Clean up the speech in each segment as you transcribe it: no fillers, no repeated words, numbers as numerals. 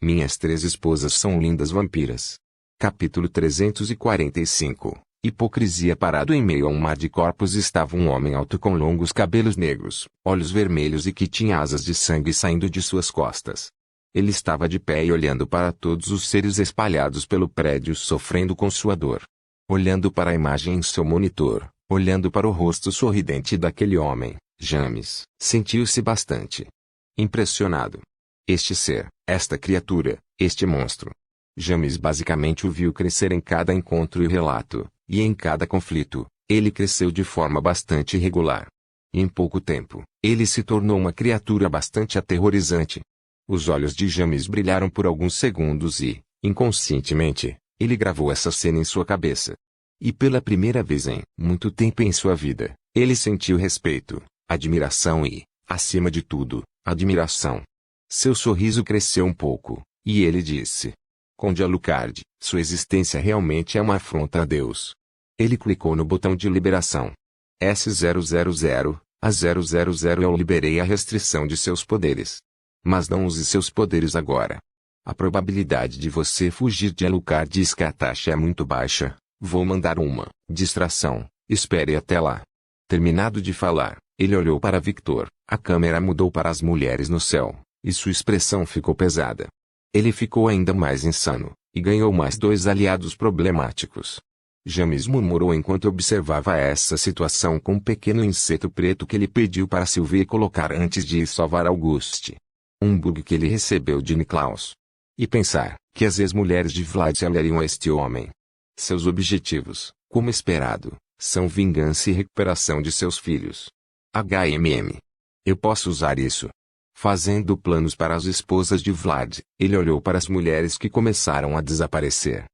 Minhas 3 esposas são lindas vampiras. Capítulo 345. Hipocrisia. Parado em meio a um mar de corpos estava um homem alto com longos cabelos negros, olhos vermelhos e que tinha asas de sangue saindo de suas costas. Ele estava de pé e olhando para todos os seres espalhados pelo prédio sofrendo com sua dor. Olhando para a imagem em seu monitor, olhando para o rosto sorridente daquele homem, James sentiu-se bastante impressionado. Este ser, esta criatura, este monstro. James basicamente o viu crescer em cada encontro e relato, e em cada conflito, ele cresceu de forma bastante irregular. E em pouco tempo, ele se tornou uma criatura bastante aterrorizante. Os olhos de James brilharam por alguns segundos e, inconscientemente, ele gravou essa cena em sua cabeça. E pela primeira vez em muito tempo em sua vida, ele sentiu respeito, admiração e, acima de tudo, admiração. Seu sorriso cresceu um pouco, e ele disse: Conde Alucard, sua existência realmente é uma afronta a Deus. Ele clicou no botão de liberação. S000, a 000 eu liberei a restrição de seus poderes. Mas não use seus poderes agora. A probabilidade de você fugir de Alucard e Skatash é muito baixa. Vou mandar uma distração. Espere até lá. Terminado de falar, ele olhou para Victor. A câmera mudou para as mulheres no céu, e sua expressão ficou pesada. Ele ficou ainda mais insano, e ganhou mais 2 aliados problemáticos. James murmurou enquanto observava essa situação com um pequeno inseto preto que ele pediu para Sylvie colocar antes de ir salvar Auguste. Um bug que ele recebeu de Niklaus. E pensar que as ex-mulheres de Vlad se aliariam a este homem. Seus objetivos, como esperado, são vingança e recuperação de seus filhos. Eu posso usar isso. Fazendo planos para as esposas de Vlad, ele olhou para as mulheres que começaram a desaparecer.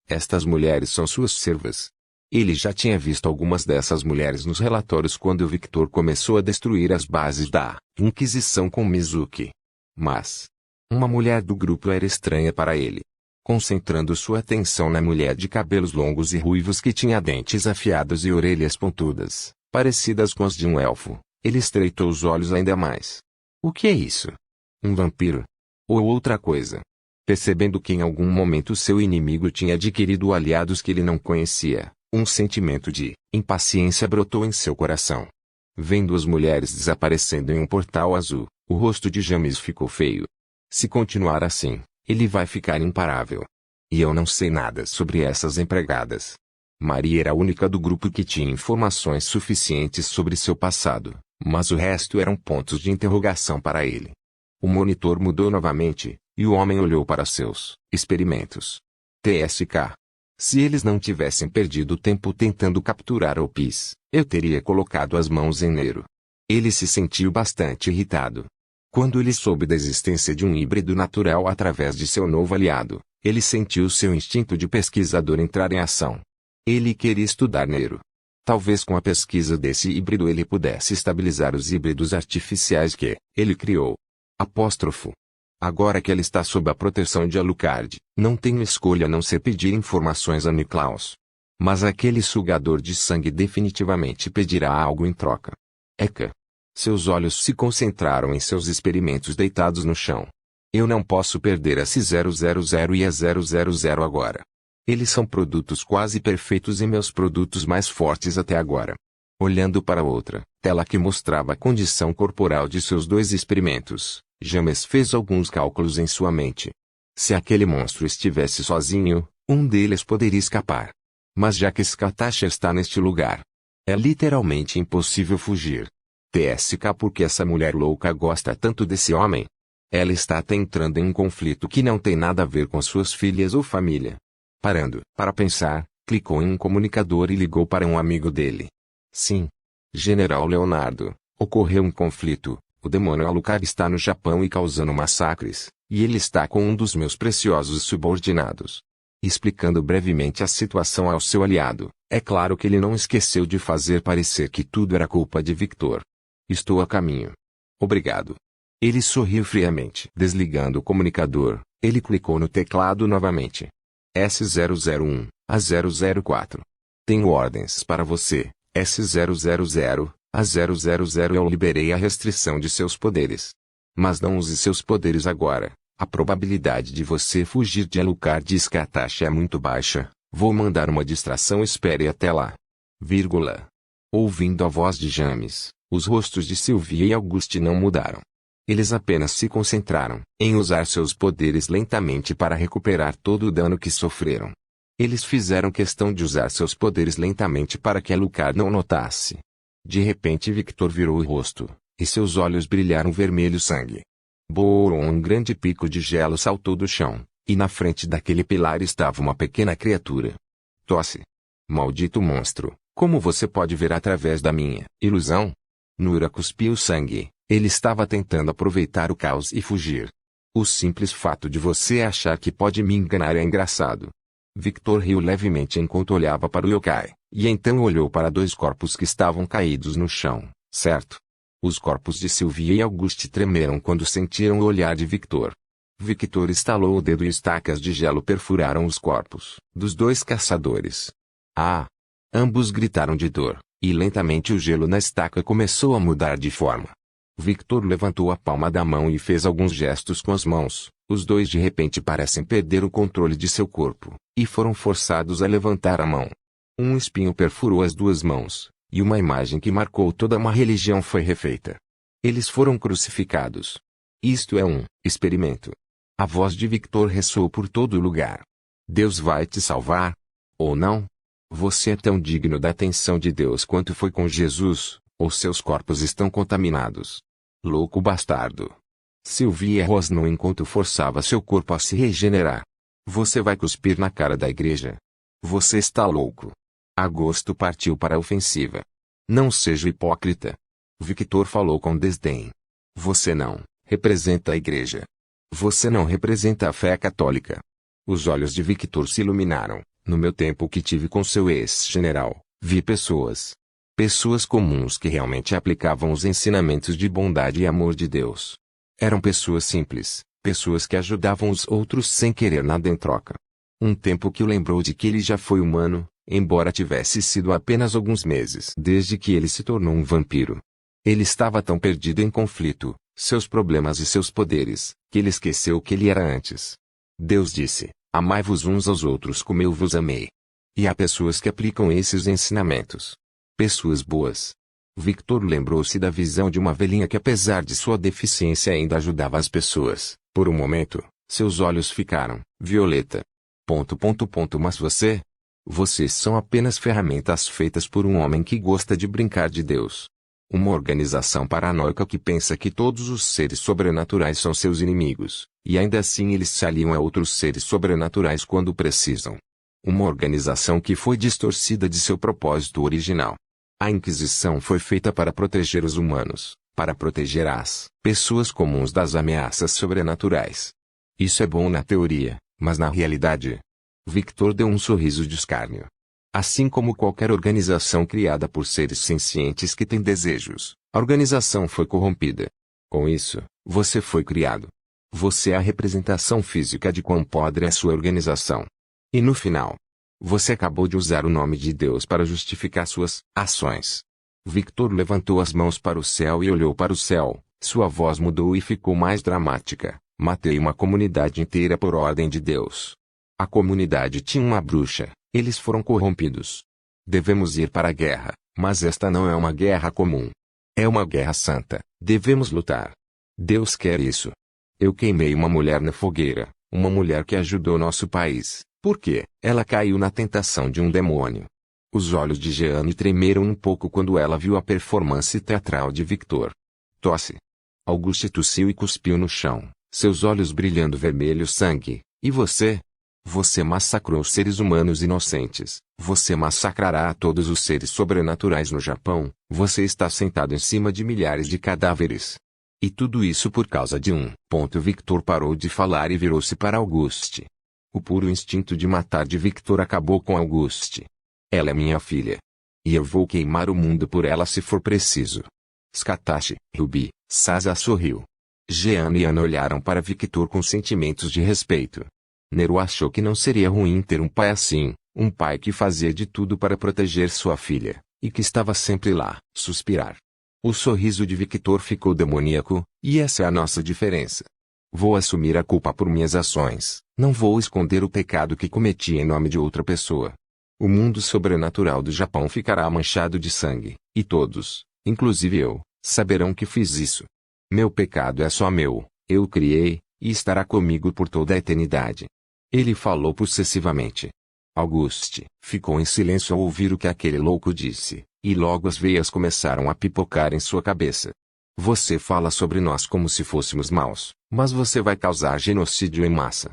Estas mulheres são suas servas. Ele já tinha visto algumas dessas mulheres nos relatórios quando Victor começou a destruir as bases da Inquisição com Mizuki. Mas uma mulher do grupo era estranha para ele. Concentrando sua atenção na mulher de cabelos longos e ruivos que tinha dentes afiados e orelhas pontudas, parecidas com as de um elfo, ele estreitou os olhos ainda mais. O que é isso? Um vampiro? Ou outra coisa? Percebendo que em algum momento seu inimigo tinha adquirido aliados que ele não conhecia, um sentimento de impaciência brotou em seu coração. Vendo as mulheres desaparecendo em um portal azul, o rosto de James ficou feio. Se continuar assim, ele vai ficar imparável. E eu não sei nada sobre essas empregadas. Maria era a única do grupo que tinha informações suficientes sobre seu passado, mas o resto eram pontos de interrogação para ele. O monitor mudou novamente, e o homem olhou para seus experimentos. TSK. Se eles não tivessem perdido tempo tentando capturar o PIS, eu teria colocado as mãos em Nero. Ele se sentiu bastante irritado. Quando ele soube da existência de um híbrido natural através de seu novo aliado, ele sentiu seu instinto de pesquisador entrar em ação. Ele queria estudar Nero. Talvez com a pesquisa desse híbrido ele pudesse estabilizar os híbridos artificiais que ele criou. Apóstrofo. Agora que ele está sob a proteção de Alucard, não tenho escolha a não ser pedir informações a Niklaus. Mas aquele sugador de sangue definitivamente pedirá algo em troca. Eka. Seus olhos se concentraram em seus experimentos deitados no chão. Eu não posso perder a S000 e a 000 agora. Eles são produtos quase perfeitos e meus produtos mais fortes até agora. Olhando para outra tela que mostrava a condição corporal de seus 2 experimentos, James fez alguns cálculos em sua mente. Se aquele monstro estivesse sozinho, um deles poderia escapar. Mas já que Skatash está neste lugar, é literalmente impossível fugir. TSK. Por que essa mulher louca gosta tanto desse homem? Ela está até entrando em um conflito que não tem nada a ver com suas filhas ou família. Parando para pensar, clicou em um comunicador e ligou para um amigo dele. Sim. General Leonardo, ocorreu um conflito. O demônio Alucard está no Japão e causando massacres, e ele está com um dos meus preciosos subordinados. Explicando brevemente a situação ao seu aliado, é claro que ele não esqueceu de fazer parecer que tudo era culpa de Victor. Estou a caminho. Obrigado. Ele sorriu friamente. Desligando o comunicador, ele clicou no teclado novamente. S001, a 004. Tenho ordens para você, S000, a 000 eu liberei a restrição de seus poderes. Mas não use seus poderes agora. A probabilidade de você fugir de Alucard e Scartache é muito baixa. Vou mandar uma distração, espere até lá. Vírgula. Ouvindo a voz de James, os rostos de Sylvia e Auguste não mudaram. Eles apenas se concentraram em usar seus poderes lentamente para recuperar todo o dano que sofreram. Eles fizeram questão de usar seus poderes lentamente para que Alucard não notasse. De repente Victor virou o rosto, e seus olhos brilharam vermelho sangue. Um grande pico de gelo saltou do chão, e na frente daquele pilar estava uma pequena criatura. Tosse. Maldito monstro, como você pode ver através da minha ilusão? Nura cuspiu sangue. Ele estava tentando aproveitar o caos e fugir. O simples fato de você achar que pode me enganar é engraçado. Victor riu levemente enquanto olhava para o yokai, e então olhou para dois corpos que estavam caídos no chão, certo? Os corpos de Sylvia e Auguste tremeram quando sentiram o olhar de Victor. Victor estalou o dedo e estacas de gelo perfuraram os corpos dos dois caçadores. Ah! Ambos gritaram de dor, e lentamente o gelo na estaca começou a mudar de forma. Victor levantou a palma da mão e fez alguns gestos com as mãos. Os dois de repente parecem perder o controle de seu corpo, e foram forçados a levantar a mão. Um espinho perfurou as duas mãos, e uma imagem que marcou toda uma religião foi refeita. Eles foram crucificados. Isto é um experimento. A voz de Victor ressoou por todo o lugar. Deus vai te salvar? Ou não? Você é tão digno da atenção de Deus quanto foi com Jesus, ou seus corpos estão contaminados. Louco bastardo. Sylvia rosnou enquanto forçava seu corpo a se regenerar. Você vai cuspir na cara da igreja? Você está louco. Agosto partiu para a ofensiva. Não seja hipócrita. Victor falou com desdém. Você não representa a igreja. Você não representa a fé católica. Os olhos de Victor se iluminaram. No meu tempo que tive com seu ex-general, vi pessoas comuns que realmente aplicavam os ensinamentos de bondade e amor de Deus. Eram pessoas simples, pessoas que ajudavam os outros sem querer nada em troca. Um tempo que o lembrou de que ele já foi humano, embora tivesse sido apenas alguns meses desde que ele se tornou um vampiro. Ele estava tão perdido em conflito, seus problemas e seus poderes, que ele esqueceu o que ele era antes. Deus disse: amai-vos uns aos outros como eu vos amei. E há pessoas que aplicam esses ensinamentos. Pessoas boas. Victor lembrou-se da visão de uma velhinha que apesar de sua deficiência ainda ajudava as pessoas. Por um momento, seus olhos ficaram violeta. Mas você? Vocês são apenas ferramentas feitas por um homem que gosta de brincar de Deus. Uma organização paranoica que pensa que todos os seres sobrenaturais são seus inimigos, e ainda assim eles se aliam a outros seres sobrenaturais quando precisam. Uma organização que foi distorcida de seu propósito original. A Inquisição foi feita para proteger os humanos, para proteger as pessoas comuns das ameaças sobrenaturais. Isso é bom na teoria, mas na realidade... Victor deu um sorriso de escárnio. Assim como qualquer organização criada por seres sencientes que têm desejos, a organização foi corrompida. Com isso, você foi criado. Você é a representação física de quão podre é sua organização. E no final, você acabou de usar o nome de Deus para justificar suas ações. Victor levantou as mãos para o céu e olhou para o céu. Sua voz mudou e ficou mais dramática. Matei uma comunidade inteira por ordem de Deus. A comunidade tinha uma bruxa. Eles foram corrompidos. Devemos ir para a guerra, mas esta não é uma guerra comum. É uma guerra santa. Devemos lutar. Deus quer isso. Eu queimei uma mulher na fogueira, uma mulher que ajudou nosso país. Por quê? Ela caiu na tentação de um demônio. Os olhos de Jeanne tremeram um pouco quando ela viu a performance teatral de Victor. Tosse. Auguste tossiu e cuspiu no chão, seus olhos brilhando vermelho sangue. E você? Você massacrou os seres humanos inocentes. Você massacrará a todos os seres sobrenaturais no Japão. Você está sentado em cima de milhares de cadáveres. E tudo isso por causa de um ponto. Victor parou de falar e virou-se para Auguste. O puro instinto de matar de Victor acabou com Auguste. Ela é minha filha. E eu vou queimar o mundo por ela se for preciso. Scartache, Ruby, Sasa sorriu. Jeanne e Ana olharam para Victor com sentimentos de respeito. Nero achou que não seria ruim ter um pai assim, um pai que fazia de tudo para proteger sua filha, e que estava sempre lá. Suspirar. O sorriso de Victor ficou demoníaco, e essa é a nossa diferença. Vou assumir a culpa por minhas ações. Não vou esconder o pecado que cometi em nome de outra pessoa. O mundo sobrenatural do Japão ficará manchado de sangue, e todos, inclusive eu, saberão que fiz isso. Meu pecado é só meu, eu o criei, e estará comigo por toda a eternidade. Ele falou possessivamente. Auguste ficou em silêncio ao ouvir o que aquele louco disse, e logo as veias começaram a pipocar em sua cabeça. Você fala sobre nós como se fôssemos maus, mas você vai causar genocídio em massa.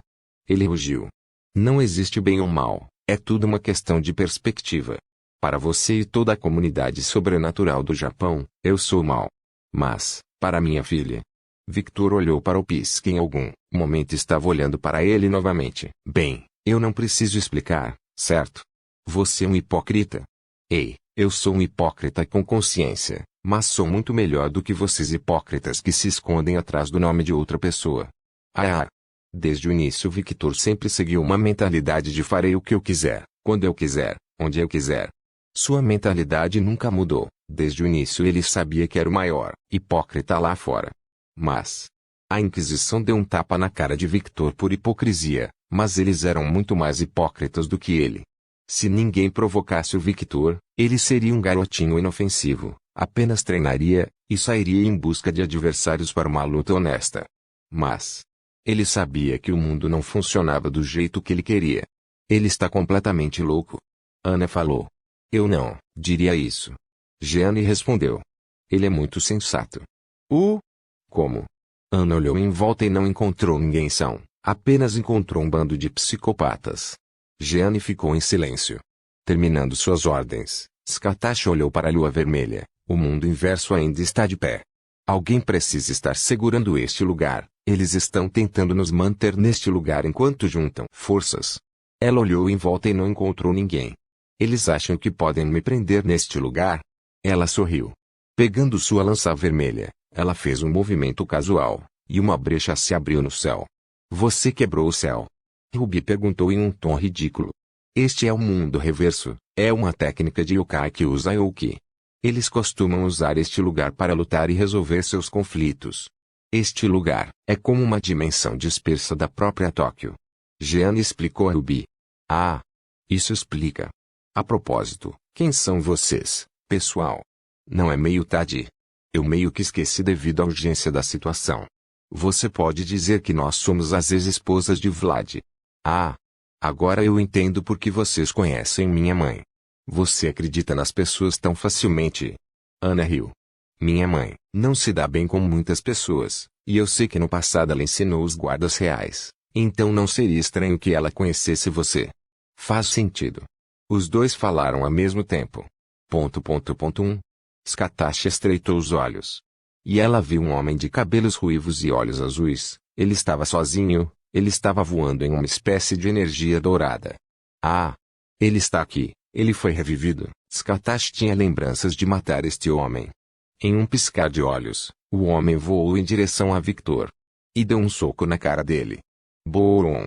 Ele rugiu. Não existe bem ou mal, é tudo uma questão de perspectiva. Para você e toda a comunidade sobrenatural do Japão, eu sou mau. Mas, para minha filha... Victor olhou para o Pisque em algum momento e estava olhando para ele novamente. Bem, eu não preciso explicar, certo? Você é um hipócrita. Ei, eu sou um hipócrita com consciência, mas sou muito melhor do que vocês hipócritas que se escondem atrás do nome de outra pessoa. Desde o início Victor sempre seguiu uma mentalidade de farei o que eu quiser, quando eu quiser, onde eu quiser. Sua mentalidade nunca mudou. Desde o início ele sabia que era o maior hipócrita lá fora. Mas a Inquisição deu um tapa na cara de Victor por hipocrisia, mas eles eram muito mais hipócritas do que ele. Se ninguém provocasse o Victor, ele seria um garotinho inofensivo, apenas treinaria, e sairia em busca de adversários para uma luta honesta. Mas ele sabia que o mundo não funcionava do jeito que ele queria. Ele está completamente louco. Ana falou. Eu não diria isso. Jeanne respondeu. Ele é muito sensato. Como? Ana olhou em volta e não encontrou ninguém são, apenas encontrou um bando de psicopatas. Jeanne ficou em silêncio. Terminando suas ordens, Scatashi olhou para a lua vermelha. O mundo inverso ainda está de pé. Alguém precisa estar segurando este lugar. Eles estão tentando nos manter neste lugar enquanto juntam forças. Ela olhou em volta e não encontrou ninguém. Eles acham que podem me prender neste lugar? Ela sorriu. Pegando sua lança vermelha, ela fez um movimento casual, e uma brecha se abriu no céu. Você quebrou o céu? Ruby perguntou em um tom ridículo. Este é o mundo reverso, é uma técnica de yokai que usa Youki. Eles costumam usar este lugar para lutar e resolver seus conflitos. Este lugar é como uma dimensão dispersa da própria Tóquio. Jeanne explicou a Ruby. Isso explica. A propósito, quem são vocês, pessoal? Não é meio tarde? Eu meio que esqueci devido à urgência da situação. Você pode dizer que nós somos as ex-esposas de Vlad. Agora eu entendo por que vocês conhecem minha mãe. Você acredita nas pessoas tão facilmente? Ana riu. Minha mãe não se dá bem com muitas pessoas, e eu sei que no passado ela ensinou os guardas reais, então não seria estranho que ela conhecesse você. Faz sentido. Os dois falaram ao mesmo tempo. Scatashi estreitou os olhos. E ela viu um homem de cabelos ruivos e olhos azuis. Ele estava sozinho, ele estava voando em uma espécie de energia dourada. Ele está aqui, ele foi revivido. Scatashi tinha lembranças de matar este homem. Em um piscar de olhos, o homem voou em direção a Victor. E deu um soco na cara dele. Boom!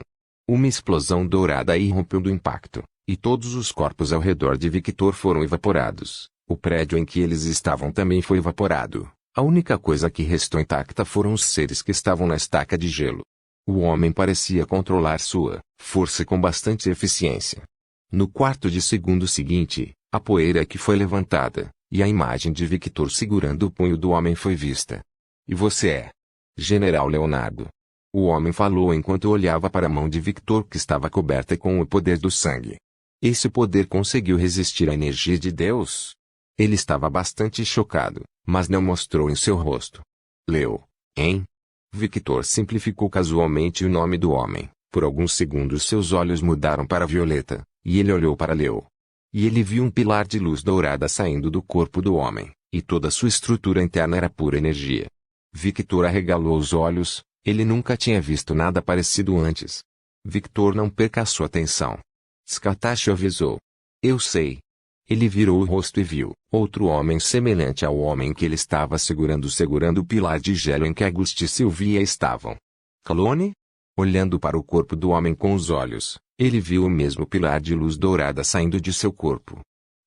Uma explosão dourada irrompeu do impacto, e todos os corpos ao redor de Victor foram evaporados. O prédio em que eles estavam também foi evaporado. A única coisa que restou intacta foram os seres que estavam na estaca de gelo. O homem parecia controlar sua força com bastante eficiência. No quarto de segundo seguinte, a poeira que foi levantada, e a imagem de Victor segurando o punho do homem foi vista. E você é? General Leonardo. O homem falou enquanto olhava para a mão de Victor que estava coberta com o poder do sangue. Esse poder conseguiu resistir à energia de Deus? Ele estava bastante chocado, mas não mostrou em seu rosto. Leo, hein? Victor simplificou casualmente o nome do homem. Por alguns segundos seus olhos mudaram para violeta, e ele olhou para Leo. E ele viu um pilar de luz dourada saindo do corpo do homem, e toda sua estrutura interna era pura energia. Victor arregalou os olhos, ele nunca tinha visto nada parecido antes. Victor, não perca a sua atenção. Scatashi avisou. Eu sei. Ele virou o rosto e viu outro homem semelhante ao homem que ele estava segurando o pilar de gelo em que Auguste e Sylvia estavam. Clone? Olhando para o corpo do homem com os olhos, ele viu o mesmo pilar de luz dourada saindo de seu corpo.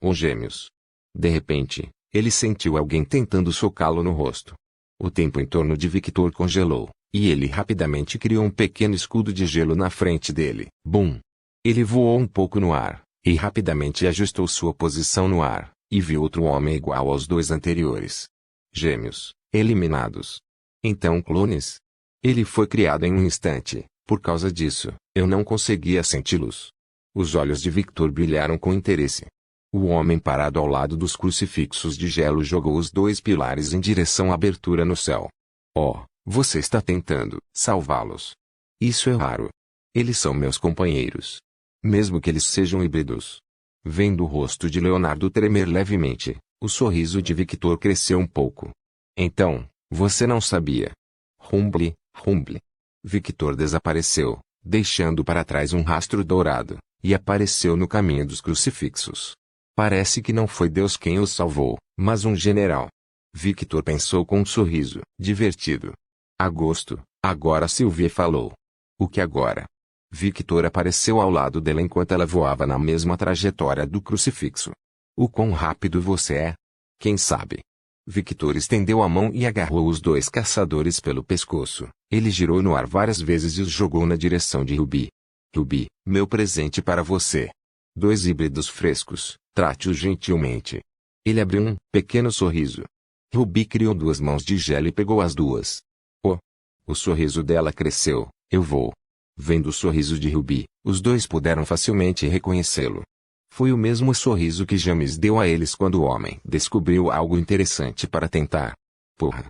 Os gêmeos. De repente, ele sentiu alguém tentando socá-lo no rosto. O tempo em torno de Victor congelou, e ele rapidamente criou um pequeno escudo de gelo na frente dele. Bum! Ele voou um pouco no ar, e rapidamente ajustou sua posição no ar, e viu outro homem igual aos dois anteriores. Gêmeos, eliminados. Então clones? Ele foi criado em um instante, por causa disso, eu não conseguia senti-los. Os olhos de Victor brilharam com interesse. O homem parado ao lado dos crucifixos de gelo jogou os dois pilares em direção à abertura no céu. Oh, você está tentando salvá-los. Isso é raro. Eles são meus companheiros. Mesmo que eles sejam híbridos. Vendo o rosto de Leonardo tremer levemente, o sorriso de Victor cresceu um pouco. Então, você não sabia. Rumble, rumble. Victor desapareceu, deixando para trás um rastro dourado, e apareceu no caminho dos crucifixos. Parece que não foi Deus quem os salvou, mas um general. Victor pensou com um sorriso, divertido. Agosto, agora Sylvie falou. O que agora? Victor apareceu ao lado dela enquanto ela voava na mesma trajetória do crucifixo. O quão rápido você é? Quem sabe? Victor estendeu a mão e agarrou os dois caçadores pelo pescoço. Ele girou no ar várias vezes e os jogou na direção de Ruby. Ruby, meu presente para você. Dois híbridos frescos, trate-os gentilmente. Ele abriu um pequeno sorriso. Ruby criou duas mãos de gelo e pegou as duas. Oh! O sorriso dela cresceu. Eu vou. Vendo o sorriso de Ruby, os dois puderam facilmente reconhecê-lo. Foi o mesmo sorriso que James deu a eles quando o homem descobriu algo interessante para tentar. Porra!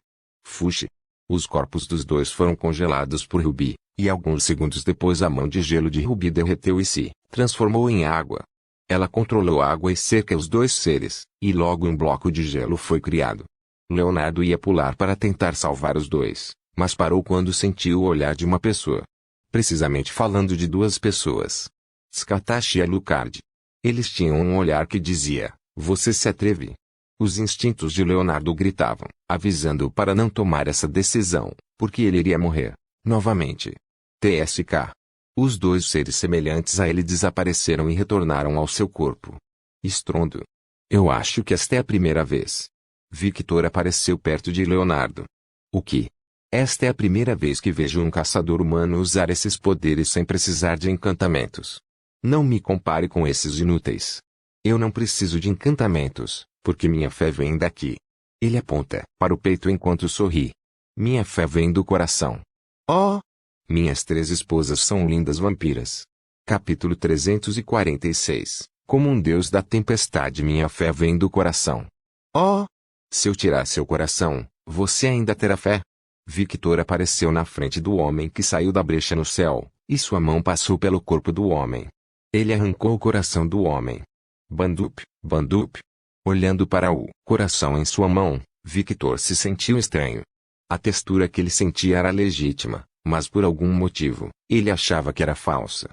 Fuxe! Os corpos dos dois foram congelados por Ruby, e alguns segundos depois a mão de gelo de Ruby derreteu e se transformou em água. Ela controlou a água e cerca os dois seres, e logo um bloco de gelo foi criado. Leonardo ia pular para tentar salvar os dois, mas parou quando sentiu o olhar de uma pessoa. Precisamente falando de duas pessoas. Scatashi e Alucard. Eles tinham um olhar que dizia, você se atreve? Os instintos de Leonardo gritavam, avisando-o para não tomar essa decisão, porque ele iria morrer, novamente. TSK. Os dois seres semelhantes a ele desapareceram e retornaram ao seu corpo. Estrondo. Eu acho que esta é a primeira vez. Victor apareceu perto de Leonardo. O que? Esta é a primeira vez que vejo um caçador humano usar esses poderes sem precisar de encantamentos. Não me compare com esses inúteis. Eu não preciso de encantamentos, porque minha fé vem daqui. Ele aponta para o peito enquanto sorri. Minha fé vem do coração. Oh! Minhas três esposas são lindas vampiras. Capítulo 346. Como um deus da tempestade, minha fé vem do coração. Oh! Se eu tirar seu coração, você ainda terá fé? Victor apareceu na frente do homem que saiu da brecha no céu, e sua mão passou pelo corpo do homem. Ele arrancou o coração do homem. Bandup, Bandup. Olhando para o coração em sua mão, Victor se sentiu estranho. A textura que ele sentia era legítima, mas por algum motivo, ele achava que era falsa.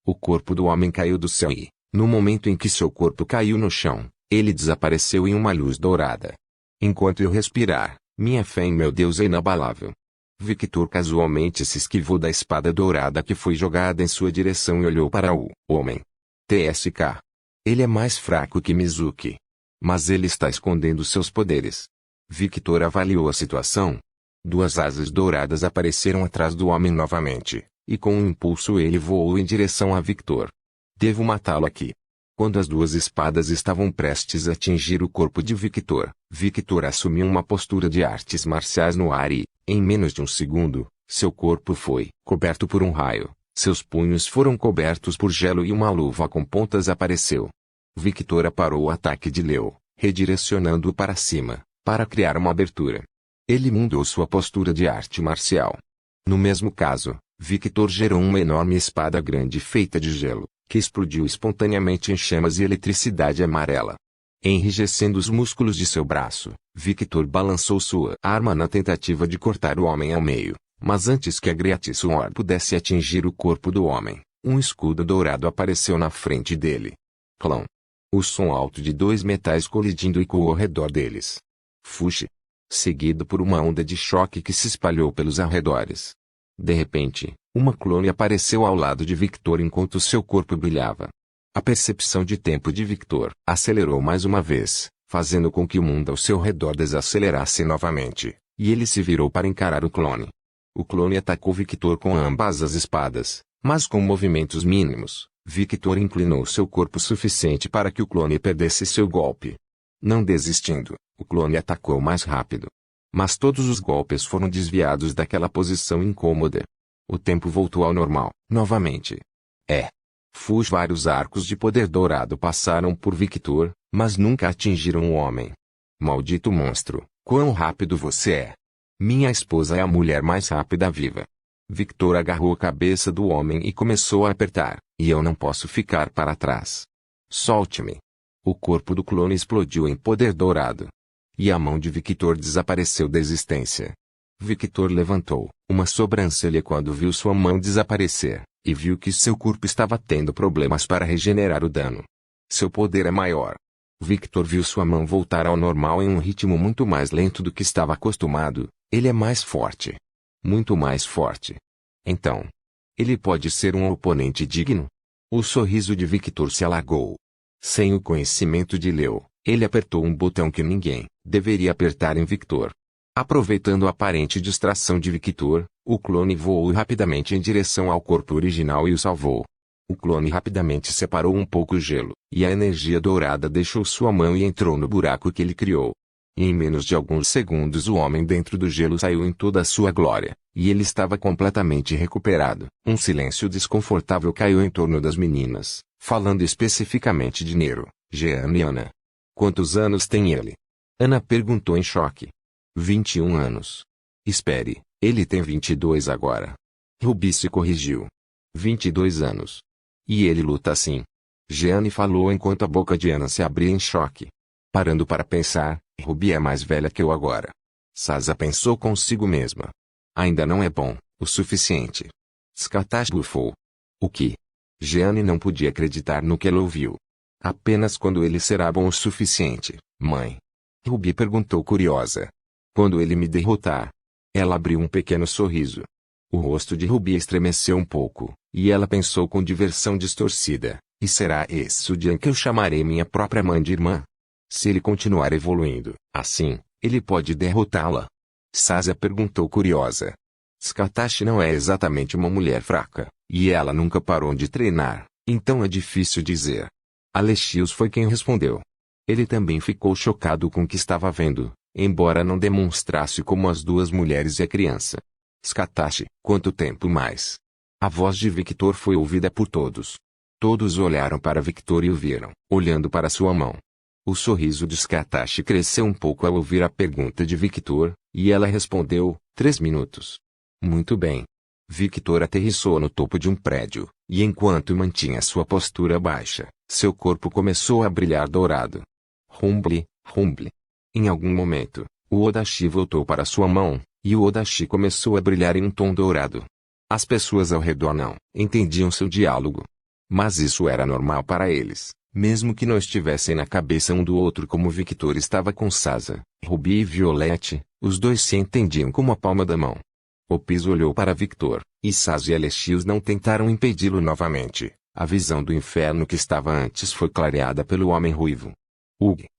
O corpo do homem caiu do céu e, no momento em que seu corpo caiu no chão, ele desapareceu em uma luz dourada. Enquanto eu respirar, minha fé em meu Deus é inabalável. Victor casualmente se esquivou da espada dourada que foi jogada em sua direção e olhou para o homem. TSK. Ele é mais fraco que Mizuki. Mas ele está escondendo seus poderes. Victor avaliou a situação. Duas asas douradas apareceram atrás do homem novamente, e com um impulso ele voou em direção a Victor. Devo matá-lo aqui. Quando as duas espadas estavam prestes a atingir o corpo de Victor, Victor assumiu uma postura de artes marciais no ar e, em menos de um segundo, seu corpo foi coberto por um raio, seus punhos foram cobertos por gelo e uma luva com pontas apareceu. Victor parou o ataque de Leo, redirecionando-o para cima, para criar uma abertura. Ele mudou sua postura de arte marcial. No mesmo caso, Victor gerou uma enorme espada grande feita de gelo, que explodiu espontaneamente em chamas e eletricidade amarela. Enrijecendo os músculos de seu braço, Victor balançou sua arma na tentativa de cortar o homem ao meio, mas antes que a Great Sword pudesse atingir o corpo do homem, um escudo dourado apareceu na frente dele. Clão! O som alto de dois metais colidindo ecoou ao redor deles. Fuxe! Seguido por uma onda de choque que se espalhou pelos arredores. De repente, uma clone apareceu ao lado de Victor enquanto seu corpo brilhava. A percepção de tempo de Victor acelerou mais uma vez, fazendo com que o mundo ao seu redor desacelerasse novamente. E ele se virou para encarar o clone. O clone atacou Victor com ambas as espadas, mas com movimentos mínimos. Victor inclinou seu corpo o suficiente para que o clone perdesse seu golpe. Não desistindo, o clone atacou mais rápido. Mas todos os golpes foram desviados daquela posição incômoda. O tempo voltou ao normal, novamente. Vários arcos de poder dourado passaram por Victor, mas nunca atingiram o homem. Maldito monstro, quão rápido você é! Minha esposa é a mulher mais rápida viva. Victor agarrou a cabeça do homem e começou a apertar, e eu não posso ficar para trás. Solte-me. O corpo do clone explodiu em poder dourado. E a mão de Victor desapareceu da existência. Victor levantou uma sobrancelha quando viu sua mão desaparecer, e viu que seu corpo estava tendo problemas para regenerar o dano. Seu poder é maior. Victor viu sua mão voltar ao normal em um ritmo muito mais lento do que estava acostumado. Ele é mais forte. Muito mais forte. Então, ele pode ser um oponente digno? O sorriso de Victor se alargou. Sem o conhecimento de Leo, ele apertou um botão que ninguém deveria apertar em Victor. Aproveitando a aparente distração de Victor, o clone voou rapidamente em direção ao corpo original e o salvou. O clone rapidamente separou um pouco o gelo, e a energia dourada deixou sua mão e entrou no buraco que ele criou. E em menos de alguns segundos o homem dentro do gelo saiu em toda a sua glória, e ele estava completamente recuperado. Um silêncio desconfortável caiu em torno das meninas, falando especificamente de Nero, Jean e Ana. Quantos anos tem ele? Ana perguntou em choque. 21 anos. Espere, ele tem 22 agora. Ruby se corrigiu. 22 anos. E ele luta assim. Jeanne falou enquanto a boca de Ana se abria em choque. Parando para pensar, Ruby é mais velha que eu agora. Sasa pensou consigo mesma. Ainda não é bom o suficiente. Skatash bufou. O que? Jeanne não podia acreditar no que ela ouviu. Apenas quando ele será bom o suficiente, mãe? Ruby perguntou curiosa. Quando ele me derrotar. Ela abriu um pequeno sorriso. O rosto de Ruby estremeceu um pouco, e ela pensou com diversão distorcida. E será esse o dia em que eu chamarei minha própria mãe de irmã? Se ele continuar evoluindo, assim, ele pode derrotá-la? Sasa perguntou curiosa. Skatashi não é exatamente uma mulher fraca, e ela nunca parou de treinar, então é difícil dizer. Alexios foi quem respondeu. Ele também ficou chocado com o que estava vendo, embora não demonstrasse como as duas mulheres e a criança. Skatashi, quanto tempo mais? A voz de Victor foi ouvida por todos. Todos olharam para Victor e o viram, olhando para sua mão. O sorriso de Skatashi cresceu um pouco ao ouvir a pergunta de Victor, e ela respondeu, 3 minutos. Muito bem. Victor aterrissou no topo de um prédio, e enquanto mantinha sua postura baixa, seu corpo começou a brilhar dourado. Rumble, rumble. Em algum momento, o Odashi voltou para sua mão, e o Odashi começou a brilhar em um tom dourado. As pessoas ao redor não entendiam seu diálogo. Mas isso era normal para eles, mesmo que não estivessem na cabeça um do outro como Victor estava com Sasa, Ruby e Violette, os dois se entendiam como a palma da mão. Opis olhou para Victor, e Sasa e Alexios não tentaram impedi-lo novamente. A visão do inferno que estava antes foi clareada pelo homem ruivo.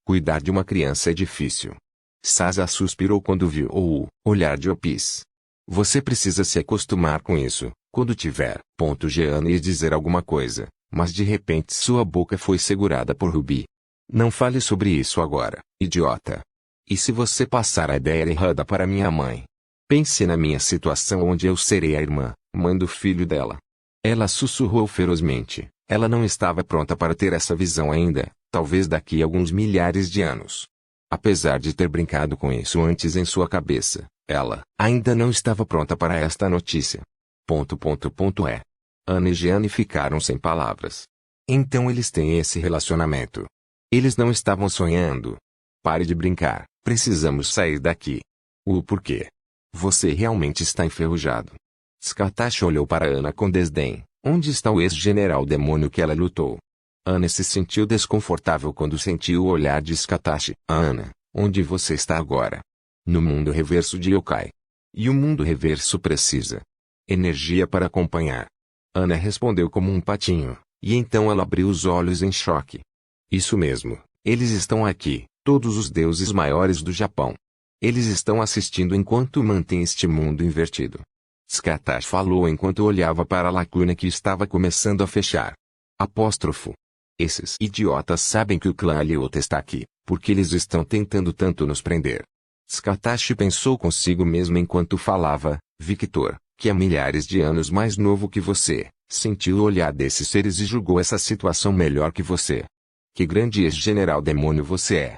Cuidar de uma criança é difícil. Sasa suspirou quando viu o olhar de Opis. Você precisa se acostumar com isso, quando tiver. Jeanne ia dizer alguma coisa, mas de repente sua boca foi segurada por Ruby. Não fale sobre isso agora, idiota. E se você passar a ideia errada para minha mãe? Pense na minha situação onde eu serei a irmã, mãe do filho dela. Ela sussurrou ferozmente. Ela não estava pronta para ter essa visão ainda, talvez daqui a alguns milhares de anos. Apesar de ter brincado com isso antes em sua cabeça, ela ainda não estava pronta para esta notícia. Ana e Jeanne ficaram sem palavras. Então eles têm esse relacionamento. Eles não estavam sonhando. Pare de brincar, precisamos sair daqui. O porquê? Você realmente está enferrujado. Skatashi olhou para Ana com desdém. Onde está o ex-general demônio que ela lutou? Ana se sentiu desconfortável quando sentiu o olhar de Skatashi. Ana, onde você está agora? No mundo reverso de Yokai. E o mundo reverso precisa energia para acompanhar. Ana respondeu como um patinho, e então ela abriu os olhos em choque. Isso mesmo, eles estão aqui, todos os deuses maiores do Japão. Eles estão assistindo enquanto mantém este mundo invertido. Skatach falou enquanto olhava para a lacuna que estava começando a fechar. Apóstrofo. Esses idiotas sabem que o clã Aliota está aqui, porque eles estão tentando tanto nos prender. Skatach pensou consigo mesmo enquanto falava. Victor, que é milhares de anos mais novo que você, sentiu o olhar desses seres e julgou essa situação melhor que você. Que grande ex-general demônio você é.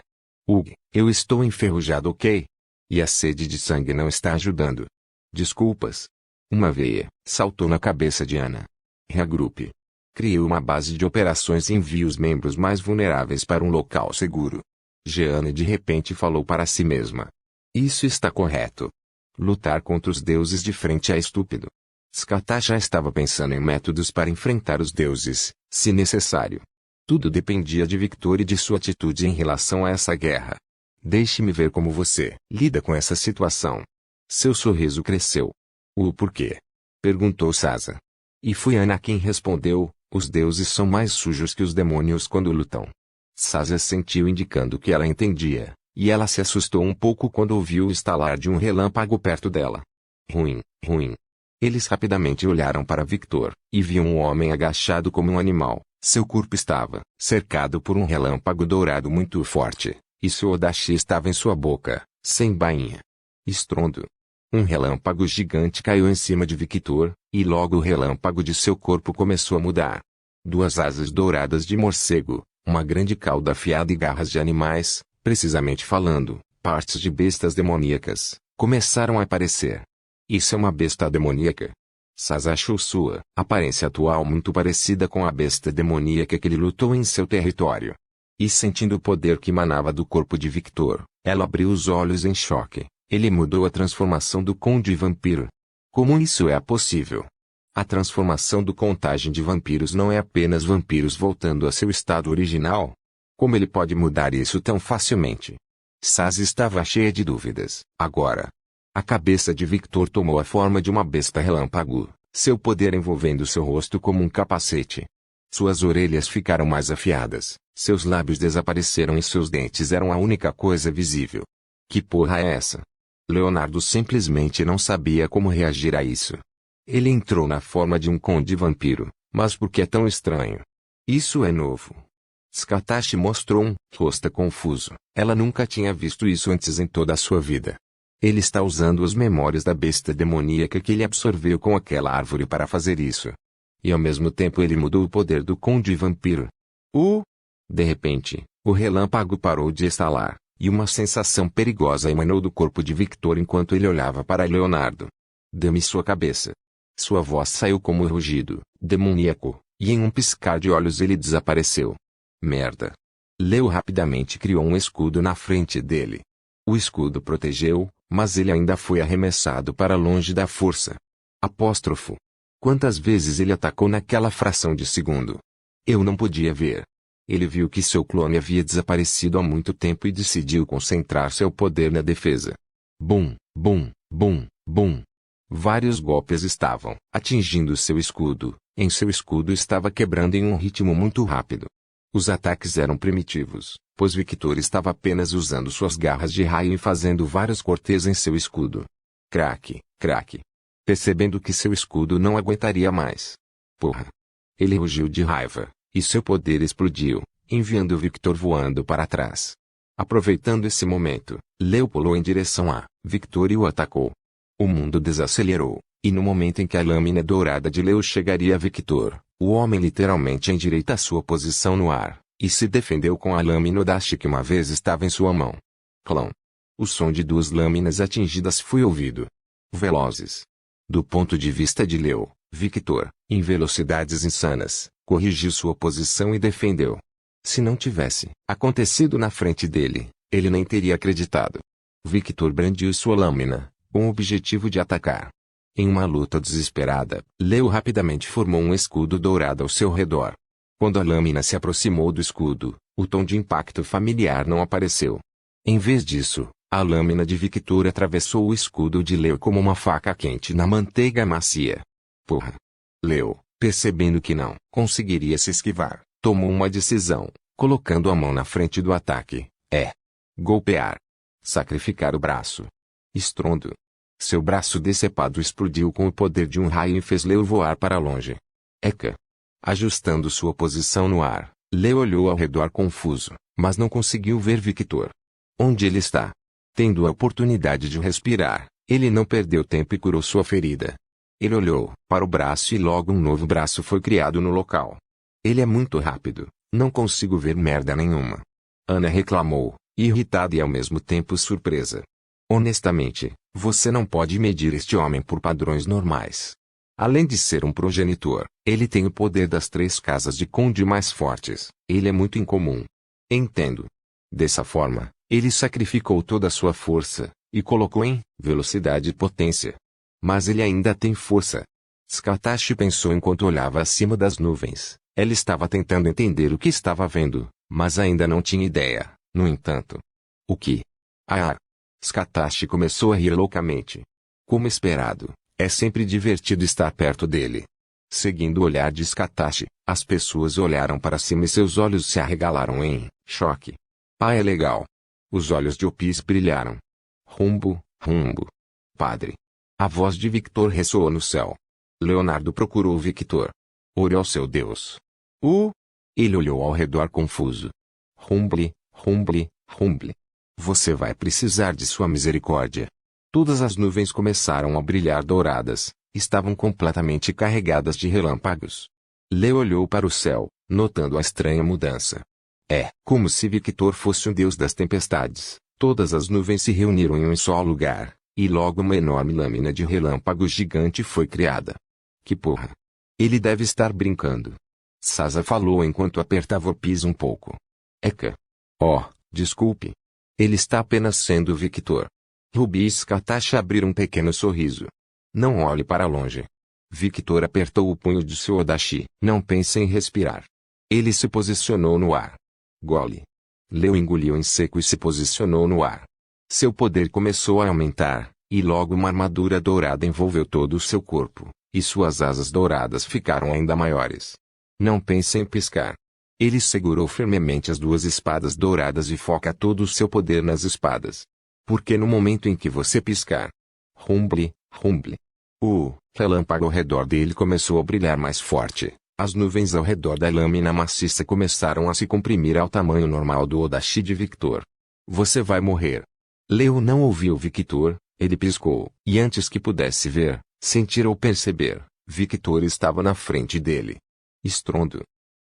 Eu estou enferrujado, ok? E a sede de sangue não está ajudando. Desculpas. Uma veia saltou na cabeça de Ana. Reagrupe. Criei uma base de operações e envie os membros mais vulneráveis para um local seguro. Jeanne de repente falou para si mesma. Isso está correto. Lutar contra os deuses de frente é estúpido. Skatach já estava pensando em métodos para enfrentar os deuses, se necessário. Tudo dependia de Victor e de sua atitude em relação a essa guerra. Deixe-me ver como você lida com essa situação. Seu sorriso cresceu. O porquê? Perguntou Sazza. E foi Ana quem respondeu, os deuses são mais sujos que os demônios quando lutam. Sazza sentiu indicando que ela entendia, e ela se assustou um pouco quando ouviu o estalar de um relâmpago perto dela. Ruim, ruim. Eles rapidamente olharam para Victor, e viam um homem agachado como um animal. Seu corpo estava cercado por um relâmpago dourado muito forte, e seu odashi estava em sua boca, sem bainha. Estrondo. Um relâmpago gigante caiu em cima de Victor, e logo o relâmpago de seu corpo começou a mudar. Duas asas douradas de morcego, uma grande cauda afiada e garras de animais, precisamente falando, partes de bestas demoníacas, começaram a aparecer. Isso é uma besta demoníaca. Sazza achou sua aparência atual muito parecida com a besta demoníaca que ele lutou em seu território. E sentindo o poder que emanava do corpo de Victor, ela abriu os olhos em choque. Ele mudou a transformação do Conde Vampiro. Como isso é possível? A transformação do Contagem de Vampiros não é apenas vampiros voltando a seu estado original? Como ele pode mudar isso tão facilmente? Sazza estava cheia de dúvidas. Agora, a cabeça de Victor tomou a forma de uma besta relâmpago, seu poder envolvendo seu rosto como um capacete. Suas orelhas ficaram mais afiadas, seus lábios desapareceram e seus dentes eram a única coisa visível. Que porra é essa? Leonardo simplesmente não sabia como reagir a isso. Ele entrou na forma de um conde vampiro, mas por que é tão estranho? Isso é novo. Skatach mostrou um rosto confuso. Ela nunca tinha visto isso antes em toda a sua vida. Ele está usando as memórias da besta demoníaca que ele absorveu com aquela árvore para fazer isso. E ao mesmo tempo ele mudou o poder do conde vampiro. De repente, o relâmpago parou de estalar, e uma sensação perigosa emanou do corpo de Victor enquanto ele olhava para Leonardo. Dê-me sua cabeça. Sua voz saiu como um rugido demoníaco, e em um piscar de olhos ele desapareceu. Merda. Leo rapidamente criou um escudo na frente dele. O escudo protegeu, mas ele ainda foi arremessado para longe da força. Apóstrofo. Quantas vezes ele atacou naquela fração de segundo? Eu não podia ver. Ele viu que seu clone havia desaparecido há muito tempo e decidiu concentrar seu poder na defesa. Bum, bum, bum, bum. Vários golpes estavam atingindo seu escudo, em seu escudo estava quebrando em um ritmo muito rápido. Os ataques eram primitivos, pois Victor estava apenas usando suas garras de raio e fazendo vários cortes em seu escudo. Craque, craque. Percebendo que seu escudo não aguentaria mais. Porra. Ele rugiu de raiva, e seu poder explodiu, enviando Victor voando para trás. Aproveitando esse momento, Leo pulou em direção a Victor e o atacou. O mundo desacelerou, e no momento em que a lâmina dourada de Leo chegaria a Victor, o homem literalmente endireita a sua posição no ar, e se defendeu com a lâmina Odashi que uma vez estava em sua mão. Clão. O som de duas lâminas atingidas foi ouvido. Velozes. Do ponto de vista de Leo, Victor, em velocidades insanas, corrigiu sua posição e defendeu. Se não tivesse acontecido na frente dele, ele nem teria acreditado. Victor brandiu sua lâmina, com o objetivo de atacar. Em uma luta desesperada, Leo rapidamente formou um escudo dourado ao seu redor. Quando a lâmina se aproximou do escudo, o tom de impacto familiar não apareceu. Em vez disso, a lâmina de Victor atravessou o escudo de Leo como uma faca quente na manteiga macia. Porra! Leo, percebendo que não conseguiria se esquivar, tomou uma decisão, colocando a mão na frente do ataque. Golpear. Sacrificar o braço. Estrondo. Seu braço decepado explodiu com o poder de um raio e fez Leo voar para longe. Eca! Ajustando sua posição no ar, Leo olhou ao redor confuso, mas não conseguiu ver Victor. Onde ele está? Tendo a oportunidade de respirar, ele não perdeu tempo e curou sua ferida. Ele olhou para o braço e logo um novo braço foi criado no local. Ele é muito rápido, não consigo ver merda nenhuma. Ana reclamou, irritada e ao mesmo tempo surpresa. Honestamente, você não pode medir este homem por padrões normais. Além de ser um progenitor, ele tem o poder das 3 casas de Conde mais fortes. Ele é muito incomum. Entendo. Dessa forma, ele sacrificou toda a sua força, e colocou em velocidade e potência. Mas ele ainda tem força. Skatashi pensou enquanto olhava acima das nuvens. Ela estava tentando entender o que estava vendo, mas ainda não tinha ideia, no entanto. O que? Ah! Skatashi começou a rir loucamente. Como esperado, é sempre divertido estar perto dele. Seguindo o olhar de Skatashi, as pessoas olharam para cima e seus olhos se arregalaram em choque. Ah, é legal. Os olhos de Opis brilharam. Rumbo, rumbo. Padre. A voz de Victor ressoou no céu. Leonardo procurou Victor. Ore ao seu Deus. Ele olhou ao redor confuso. Rumble, rumble, rumble. Você vai precisar de sua misericórdia. Todas as nuvens começaram a brilhar douradas, estavam completamente carregadas de relâmpagos. Leo olhou para o céu, notando a estranha mudança. É como se Victor fosse um deus das tempestades. Todas as nuvens se reuniram em um só lugar, e logo uma enorme lâmina de relâmpagos gigante foi criada. Que porra! Ele deve estar brincando. Sasa falou enquanto apertava o piso um pouco. Eca! Oh, desculpe. Ele está apenas sendo Victor. Ruby e Skatashi abriram um pequeno sorriso. Não olhe para longe. Victor apertou o punho de seu Odachi. Não pense em respirar. Ele se posicionou no ar. Gole. Leo engoliu em seco e se posicionou no ar. Seu poder começou a aumentar, e logo uma armadura dourada envolveu todo o seu corpo, e suas asas douradas ficaram ainda maiores. Não pense em piscar. Ele segurou firmemente as 2 espadas douradas e foca todo o seu poder nas espadas. Porque no momento em que você piscar, rumble, rumble, o relâmpago ao redor dele começou a brilhar mais forte. As nuvens ao redor da lâmina maciça começaram a se comprimir ao tamanho normal do Odachi de Victor. Você vai morrer. Leo não ouviu Victor, ele piscou, e antes que pudesse ver, sentir ou perceber, Victor estava na frente dele. Estrondo.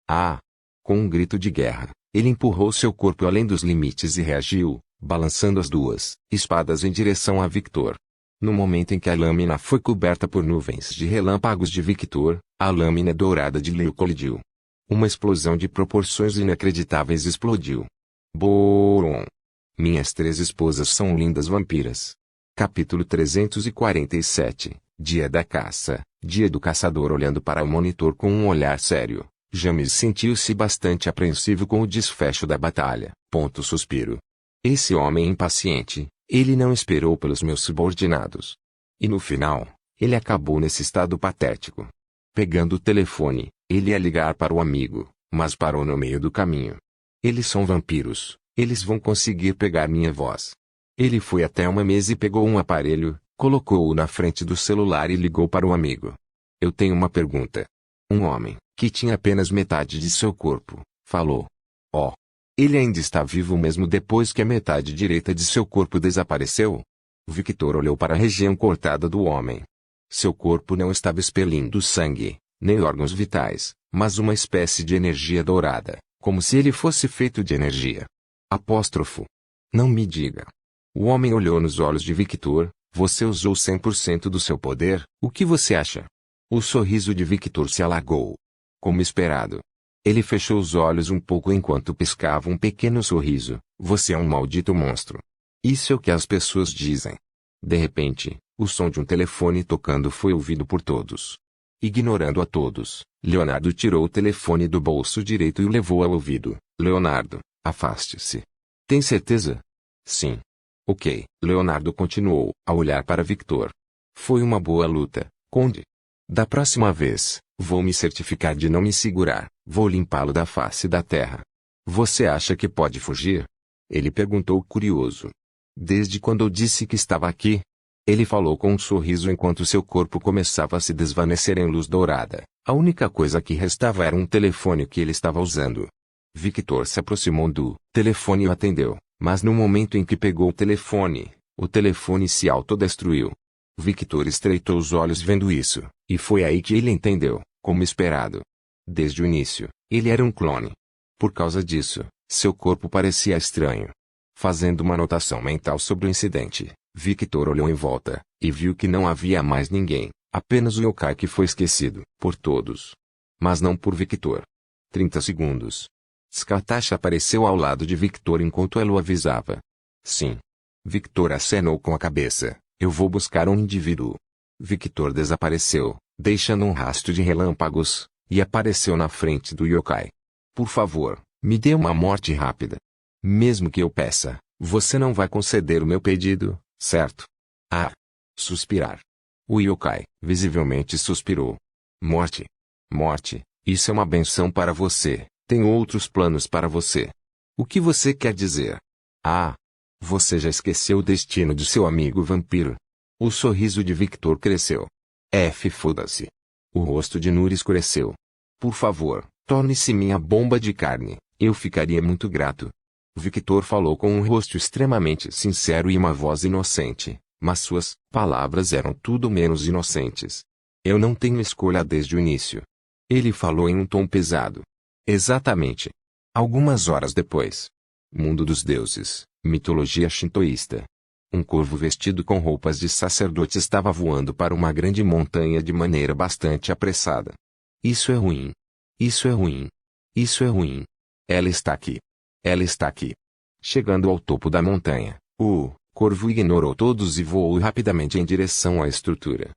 Ah! Com um grito de guerra, ele empurrou seu corpo além dos limites e reagiu, balançando as 2 espadas em direção a Victor. No momento em que a lâmina foi coberta por nuvens de relâmpagos de Victor, a lâmina dourada de Leo colidiu. Uma explosão de proporções inacreditáveis explodiu. Boom! Minhas 3 esposas são lindas vampiras. Capítulo 347. Dia da caça. Dia do caçador olhando para o monitor com um olhar sério. James sentiu-se bastante apreensivo com o desfecho da batalha. Suspiro. Esse homem impaciente, ele não esperou pelos meus subordinados. E no final, ele acabou nesse estado patético. Pegando o telefone, ele ia ligar para o amigo, mas parou no meio do caminho. Eles são vampiros, eles vão conseguir pegar minha voz. Ele foi até uma mesa e pegou um aparelho, colocou-o na frente do celular e ligou para o amigo. Eu tenho uma pergunta. Um homem, que tinha apenas metade de seu corpo, falou. Oh! Ele ainda está vivo mesmo depois que a metade direita de seu corpo desapareceu? Victor olhou para a região cortada do homem. Seu corpo não estava expelindo sangue, nem órgãos vitais, mas uma espécie de energia dourada, como se ele fosse feito de energia. Apóstrofo. Não me diga. O homem olhou nos olhos de Victor. Você usou 100% do seu poder, o que você acha? O sorriso de Victor se alargou. Como esperado. Ele fechou os olhos um pouco enquanto piscava um pequeno sorriso. Você é um maldito monstro. Isso é o que as pessoas dizem. De repente, o som de um telefone tocando foi ouvido por todos. Ignorando a todos, Leonardo tirou o telefone do bolso direito e o levou ao ouvido. Leonardo, afaste-se. Tem certeza? Sim. Ok. Leonardo continuou, a olhar para Victor. Foi uma boa luta, Conde. Da próxima vez, vou me certificar de não me segurar, vou limpá-lo da face da terra. Você acha que pode fugir? Ele perguntou curioso. Desde quando eu disse que estava aqui? Ele falou com um sorriso enquanto seu corpo começava a se desvanecer em luz dourada. A única coisa que restava era um telefone que ele estava usando. Victor se aproximou do telefone e o atendeu, mas no momento em que pegou o telefone se autodestruiu. Victor estreitou os olhos vendo isso, e foi aí que ele entendeu, como esperado. Desde o início, ele era um clone. Por causa disso, seu corpo parecia estranho. Fazendo uma anotação mental sobre o incidente, Victor olhou em volta, e viu que não havia mais ninguém, apenas o yokai que foi esquecido por todos. Mas não por Victor. 30 segundos. Skatashi apareceu ao lado de Victor enquanto ela o avisava. Sim. Victor acenou com a cabeça. Eu vou buscar um indivíduo. Victor desapareceu, deixando um rastro de relâmpagos, e apareceu na frente do yokai. Por favor, me dê uma morte rápida. Mesmo que eu peça, você não vai conceder o meu pedido, certo? Ah! Suspirar. O yokai, visivelmente suspirou. Morte. Morte, isso é uma benção para você, tenho outros planos para você. O que você quer dizer? Ah! Você já esqueceu o destino de seu amigo vampiro. O sorriso de Victor cresceu. Foda-se. O rosto de Nuri escureceu. Por favor, torne-se minha bomba de carne, eu ficaria muito grato. Victor falou com um rosto extremamente sincero e uma voz inocente, mas suas palavras eram tudo menos inocentes. Eu não tenho escolha desde o início. Ele falou em um tom pesado. Exatamente. Algumas horas depois. Mundo dos deuses, mitologia shintoísta. Um corvo vestido com roupas de sacerdote estava voando para uma grande montanha de maneira bastante apressada. Isso é ruim. Isso é ruim. Isso é ruim. Ela está aqui. Ela está aqui. Chegando ao topo da montanha, o corvo ignorou todos e voou rapidamente em direção à estrutura.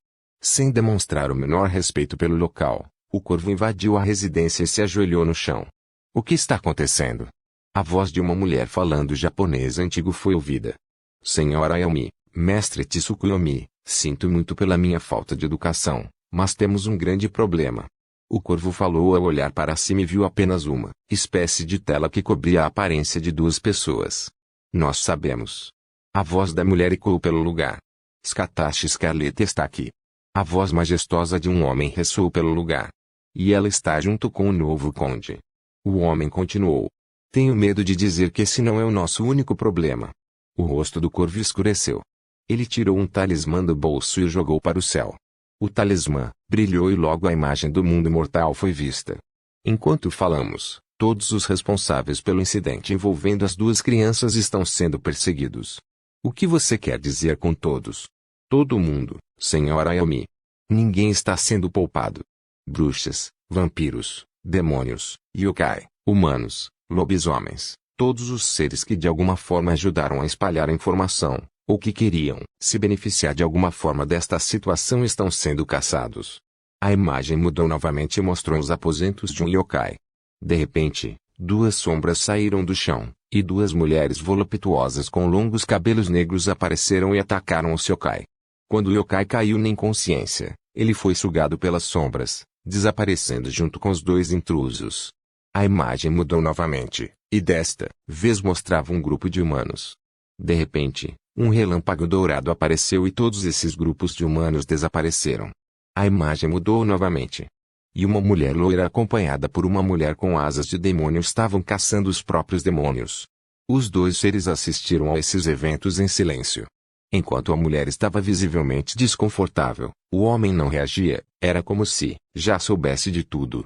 Sem demonstrar o menor respeito pelo local, o corvo invadiu a residência e se ajoelhou no chão. O que está acontecendo? A voz de uma mulher falando japonês antigo foi ouvida. Senhora Ayumi, mestre Tsukuyomi, sinto muito pela minha falta de educação, mas temos um grande problema. O corvo falou ao olhar para cima e viu apenas uma espécie de tela que cobria a aparência de duas pessoas. Nós sabemos. A voz da mulher ecoou pelo lugar. Skatashi Scarlet está aqui. A voz majestosa de um homem ressoou pelo lugar. E ela está junto com o novo conde. O homem continuou. Tenho medo de dizer que esse não é o nosso único problema. O rosto do corvo escureceu. Ele tirou um talismã do bolso e o jogou para o céu. O talismã brilhou e logo a imagem do mundo mortal foi vista. Enquanto falamos, todos os responsáveis pelo incidente envolvendo as duas crianças estão sendo perseguidos. O que você quer dizer com todos? Todo mundo, senhora Ayumi. Ninguém está sendo poupado. Bruxas, vampiros, demônios, yokai, humanos, lobisomens, todos os seres que de alguma forma ajudaram a espalhar a informação, ou que queriam se beneficiar de alguma forma desta situação estão sendo caçados. A imagem mudou novamente e mostrou os aposentos de um yokai. De repente, duas sombras saíram do chão, e duas mulheres voluptuosas com longos cabelos negros apareceram e atacaram o yokai. Quando o yokai caiu na inconsciência, ele foi sugado pelas sombras, desaparecendo junto com os dois intrusos. A imagem mudou novamente, e desta vez mostrava um grupo de humanos. De repente, um relâmpago dourado apareceu e todos esses grupos de humanos desapareceram. A imagem mudou novamente. E uma mulher loira acompanhada por uma mulher com asas de demônio estavam caçando os próprios demônios. Os dois seres assistiram a esses eventos em silêncio. Enquanto a mulher estava visivelmente desconfortável, o homem não reagia, era como se já soubesse de tudo.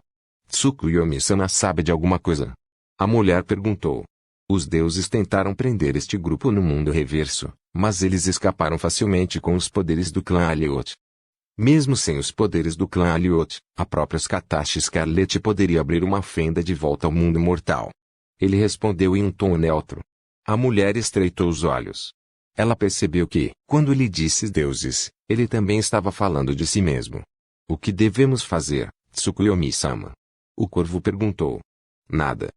Tsukuyomi-sama sabe de alguma coisa? A mulher perguntou. Os deuses tentaram prender este grupo no mundo reverso, mas eles escaparam facilmente com os poderes do clã Aliot. Mesmo sem os poderes do clã Aliot, a própria Skatashi Scarlet poderia abrir uma fenda de volta ao mundo mortal. Ele respondeu em um tom neutro. A mulher estreitou os olhos. Ela percebeu que, quando ele disse deuses, ele também estava falando de si mesmo. O que devemos fazer, Tsukuyomi-sama? O corvo perguntou. Nada.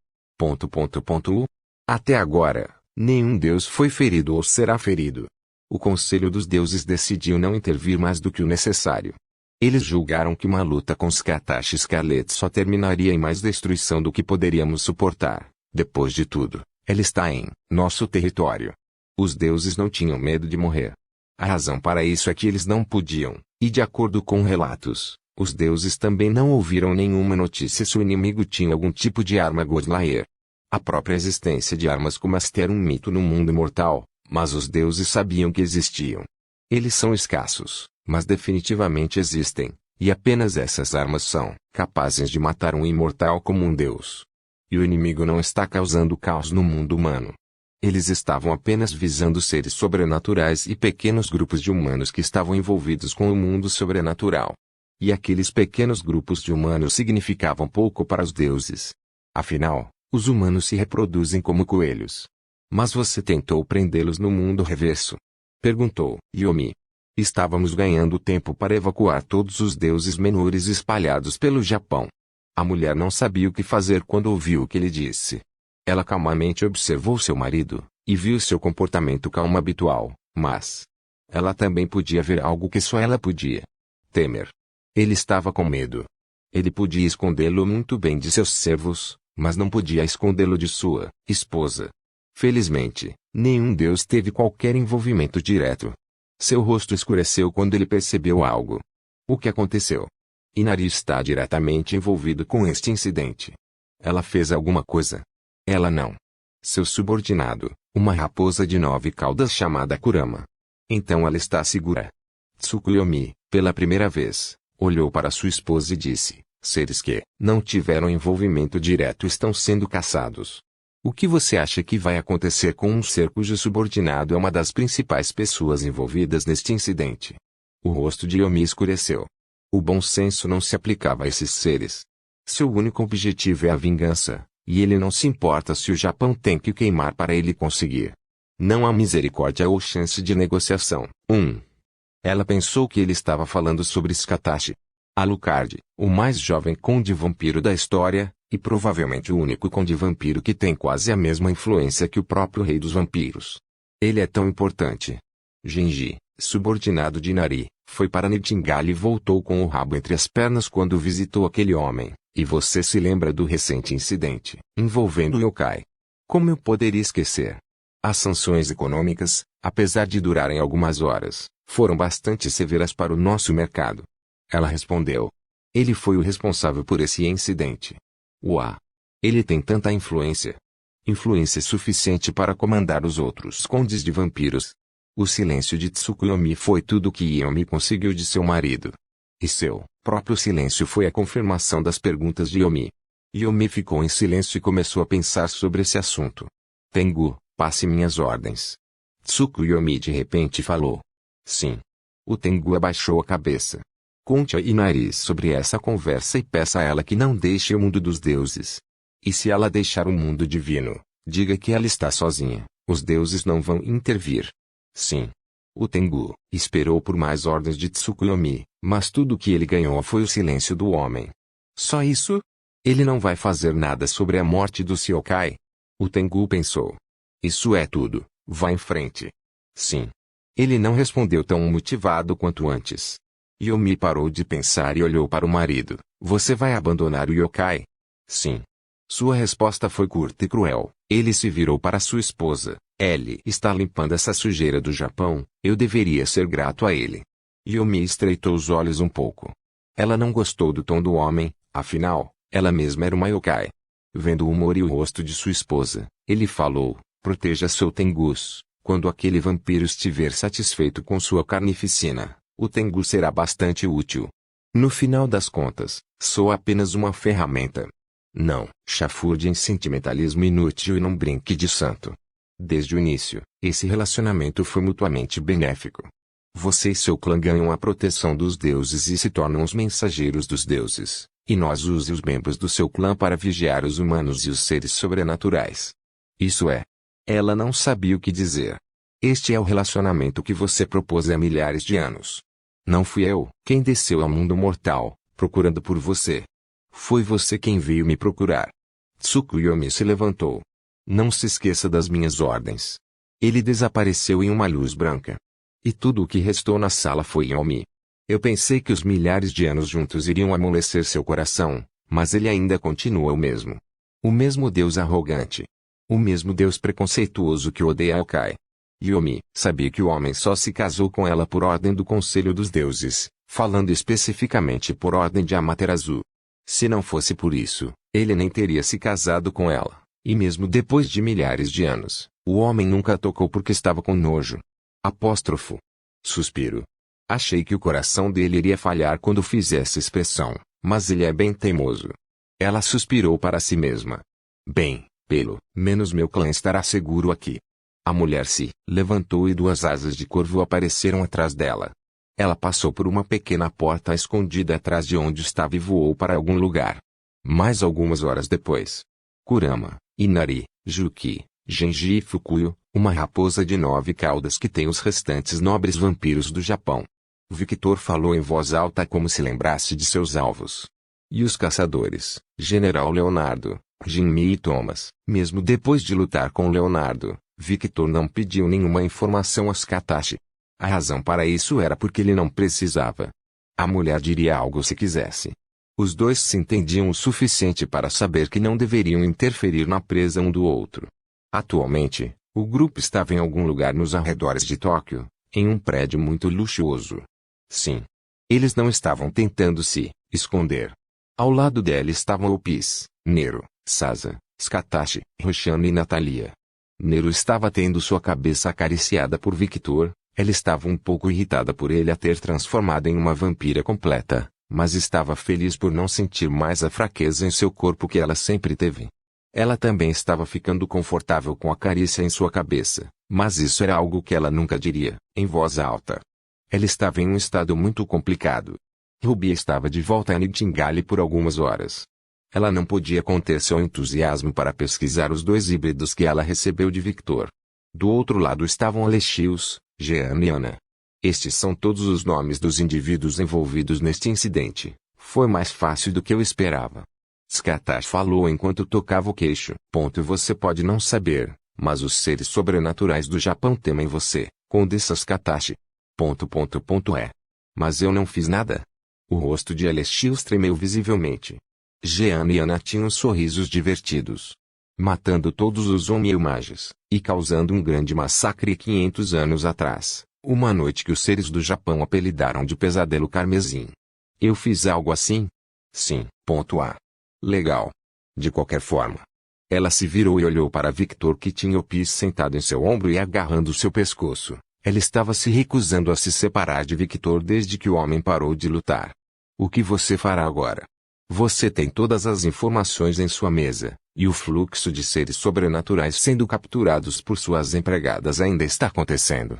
Até agora, nenhum deus foi ferido ou será ferido. O Conselho dos Deuses decidiu não intervir mais do que o necessário. Eles julgaram que uma luta com Skatashi Scarlet só terminaria em mais destruição do que poderíamos suportar. Depois de tudo, ela está em nosso território. Os deuses não tinham medo de morrer. A razão para isso é que eles não podiam, e de acordo com relatos, os deuses também não ouviram nenhuma notícia se o inimigo tinha algum tipo de arma Godlayer. A própria existência de armas como esta era um mito no mundo imortal, mas os deuses sabiam que existiam. Eles são escassos, mas definitivamente existem, e apenas essas armas são capazes de matar um imortal como um deus. E o inimigo não está causando caos no mundo humano. Eles estavam apenas visando seres sobrenaturais e pequenos grupos de humanos que estavam envolvidos com o mundo sobrenatural. E aqueles pequenos grupos de humanos significavam pouco para os deuses. Afinal, os humanos se reproduzem como coelhos. Mas você tentou prendê-los no mundo reverso? Perguntou Yomi. Estávamos ganhando tempo para evacuar todos os deuses menores espalhados pelo Japão. A mulher não sabia o que fazer quando ouviu o que ele disse. Ela calmamente observou seu marido, e viu seu comportamento calmo habitual, mas ela também podia ver algo que só ela podia. Temer. Ele estava com medo. Ele podia escondê-lo muito bem de seus servos, mas não podia escondê-lo de sua esposa. Felizmente, nenhum deus teve qualquer envolvimento direto. Seu rosto escureceu quando ele percebeu algo. O que aconteceu? Inari está diretamente envolvido com este incidente. Ela fez alguma coisa? Ela não. Seu subordinado, uma raposa de 9 caudas chamada Kurama. Então ela está segura. Tsukuyomi, pela primeira vez, olhou para sua esposa e disse: seres que não tiveram envolvimento direto estão sendo caçados. O que você acha que vai acontecer com um ser cujo subordinado é uma das principais pessoas envolvidas neste incidente? O rosto de Yomi escureceu. O bom senso não se aplicava a esses seres. Seu único objetivo é a vingança, e ele não se importa se o Japão tem que queimar para ele conseguir. Não há misericórdia ou chance de negociação. Ela pensou que ele estava falando sobre Skatashi. Alucard, o mais jovem conde vampiro da história, e provavelmente o único conde vampiro que tem quase a mesma influência que o próprio rei dos vampiros. Ele é tão importante. Genji, subordinado de Inari, foi para Nightingale e voltou com o rabo entre as pernas quando visitou aquele homem. E você se lembra do recente incidente envolvendo o yokai. Como eu poderia esquecer? As sanções econômicas, apesar de durarem algumas horas, foram bastante severas para o nosso mercado. Ela respondeu. Ele foi o responsável por esse incidente. Uau! Ele tem tanta influência. Influência suficiente para comandar os outros condes de vampiros. O silêncio de Tsukuyomi foi tudo o que Yomi conseguiu de seu marido. E seu próprio silêncio foi a confirmação das perguntas de Yomi. Yomi ficou em silêncio e começou a pensar sobre esse assunto. Tengu, passe minhas ordens. Tsukuyomi de repente falou. Sim. O Tengu abaixou a cabeça. Conte a Inari sobre essa conversa e peça a ela que não deixe o mundo dos deuses. E se ela deixar o mundo divino, diga que ela está sozinha, os deuses não vão intervir. Sim. O Tengu esperou por mais ordens de Tsukuyomi, mas tudo o que ele ganhou foi o silêncio do homem. Só isso? Ele não vai fazer nada sobre a morte do Yokai? O Tengu pensou. Isso é tudo, vá em frente. Sim. Ele não respondeu tão motivado quanto antes. Yomi parou de pensar e olhou para o marido. Você vai abandonar o yokai? Sim. Sua resposta foi curta e cruel. Ele se virou para sua esposa. Ele está limpando essa sujeira do Japão, eu deveria ser grato a ele. Yomi estreitou os olhos um pouco. Ela não gostou do tom do homem, afinal, ela mesma era uma yokai. Vendo o humor e o rosto de sua esposa, ele falou, proteja seu Tengus. Quando aquele vampiro estiver satisfeito com sua carnificina, o Tengu será bastante útil. No final das contas, sou apenas uma ferramenta. Não chafurde em sentimentalismo inútil e não brinque de santo. Desde o início, esse relacionamento foi mutuamente benéfico. Você e seu clã ganham a proteção dos deuses e se tornam os mensageiros dos deuses, e nós use os membros do seu clã para vigiar os humanos e os seres sobrenaturais. Isso é. Ela não sabia o que dizer. Este é o relacionamento que você propôs há milhares de anos. Não fui eu quem desceu ao mundo mortal, procurando por você. Foi você quem veio me procurar. Tsukuyomi se levantou. Não se esqueça das minhas ordens. Ele desapareceu em uma luz branca. E tudo o que restou na sala foi Yomi. Eu pensei que os milhares de anos juntos iriam amolecer seu coração, mas ele ainda continua o mesmo. O mesmo Deus arrogante. O mesmo Deus preconceituoso que odeia Yokai. Yomi sabia que o homem só se casou com ela por ordem do Conselho dos Deuses, falando especificamente por ordem de Amaterasu. Se não fosse por isso, ele nem teria se casado com ela, e mesmo depois de milhares de anos, o homem nunca a tocou porque estava com nojo. Apóstrofo. Suspiro. Achei que o coração dele iria falhar quando fiz essa expressão, mas ele é bem teimoso. Ela suspirou para si mesma. Bem, pelo menos meu clã estará seguro aqui. A mulher se levantou e duas asas de corvo apareceram atrás dela. Ela passou por uma pequena porta escondida atrás de onde estava e voou para algum lugar. Mais algumas horas depois, Kurama, Inari, Juki, Genji e Fukuyo, uma raposa de 9 caudas que tem os restantes nobres vampiros do Japão. Victor falou em voz alta como se lembrasse de seus alvos. E os caçadores, General Leonardo, Jinmi e Thomas. Mesmo depois de lutar com Leonardo, Victor não pediu nenhuma informação a Katashi. A razão para isso era porque ele não precisava. A mulher diria algo se quisesse. Os dois se entendiam o suficiente para saber que não deveriam interferir na presa um do outro. Atualmente, o grupo estava em algum lugar nos arredores de Tóquio, em um prédio muito luxuoso. Sim. Eles não estavam tentando se esconder. Ao lado dela estavam Opis, Nero, Sasa, Katashi, Roshano e Natalia. Nero estava tendo sua cabeça acariciada por Victor. Ela estava um pouco irritada por ele a ter transformado em uma vampira completa, mas estava feliz por não sentir mais a fraqueza em seu corpo que ela sempre teve. Ela também estava ficando confortável com a carícia em sua cabeça, mas isso era algo que ela nunca diria, em voz alta. Ela estava em um estado muito complicado. Ruby estava de volta a Nightingale por algumas horas. Ela não podia conter seu entusiasmo para pesquisar os 2 híbridos que ela recebeu de Victor. Do outro lado estavam Alexios, Jean e Ana. Estes são todos os nomes dos indivíduos envolvidos neste incidente. Foi mais fácil do que eu esperava. Katashi falou enquanto tocava o queixo. Você pode não saber, mas os seres sobrenaturais do Japão temem você, Condessa Katashi. Mas eu não fiz nada. O rosto de Alexios tremeu visivelmente. Jean e Ana tinham sorrisos divertidos. Matando todos os Onmyo-mages, e causando um grande massacre 500 anos atrás, uma noite que os seres do Japão apelidaram de Pesadelo Carmesim. Eu fiz algo assim? Sim. Legal. De qualquer forma. Ela se virou e olhou para Victor que tinha o Pis sentado em seu ombro e agarrando seu pescoço. Ela estava se recusando a se separar de Victor desde que o homem parou de lutar. O que você fará agora? Você tem todas as informações em sua mesa, e o fluxo de seres sobrenaturais sendo capturados por suas empregadas ainda está acontecendo.